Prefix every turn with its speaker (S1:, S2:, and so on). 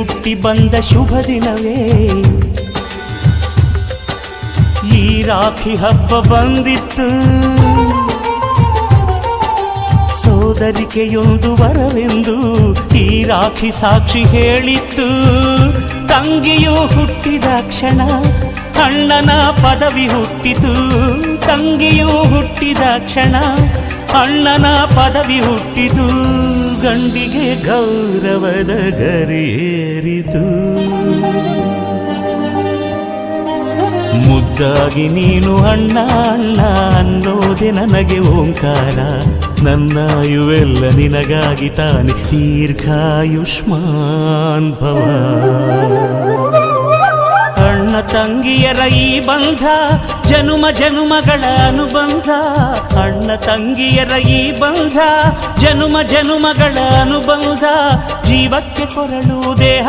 S1: ಹುಟ್ಟಿ ಬಂದ ಶುಭ ದಿನವೇ ಈ ರಾಖಿ ಹಬ್ಬ ಬಂದಿತ್ತು. ಸೋದರಿಕೆಯೊಂದು ವರವೆಂದು ಈ ರಾಖಿ ಸಾಕ್ಷಿ ಹೇಳಿತ್ತು. ತಂಗಿಯು ಹುಟ್ಟಿದ ಕ್ಷಣ ಅಣ್ಣನ ಪದವಿ ಹುಟ್ಟಿತು. ತಂಗಿಯು ಹುಟ್ಟಿದ ಕ್ಷಣ ಅಣ್ಣನ ಪದವಿ ಹುಟ್ಟಿತು. ಗಂಡಿಗೆ ಗೌರವದ ಗರಿಯೇರಿತು. ಮುದ್ದಾಗಿ ನೀನು ಅಣ್ಣ ಅಣ್ಣ ಅನ್ನೋದೆ ನನಗೆ ಓಂಕಾರ. ನನ್ನಾಯುವೆಲ್ಲ ನಿನಗಾಗಿ ತಾನೆ ದೀರ್ಘಾಯುಷ್ಮಾನ್ ಭವ. ಅಣ್ಣ ತಂಗಿಯರ ಈ ಬಂಧ ಜನುಮ ಜನುಮಗಳ ಅನುಬಂಧ. ಅಣ್ಣ ತಂಗಿಯರ ಈ ಬಂಧ ಜನುಮ ಜನುಮಗಳ ಅನುಬಂಧ. ಜೀವಕ್ಕೆ ಕೊರಳು ದೇಹ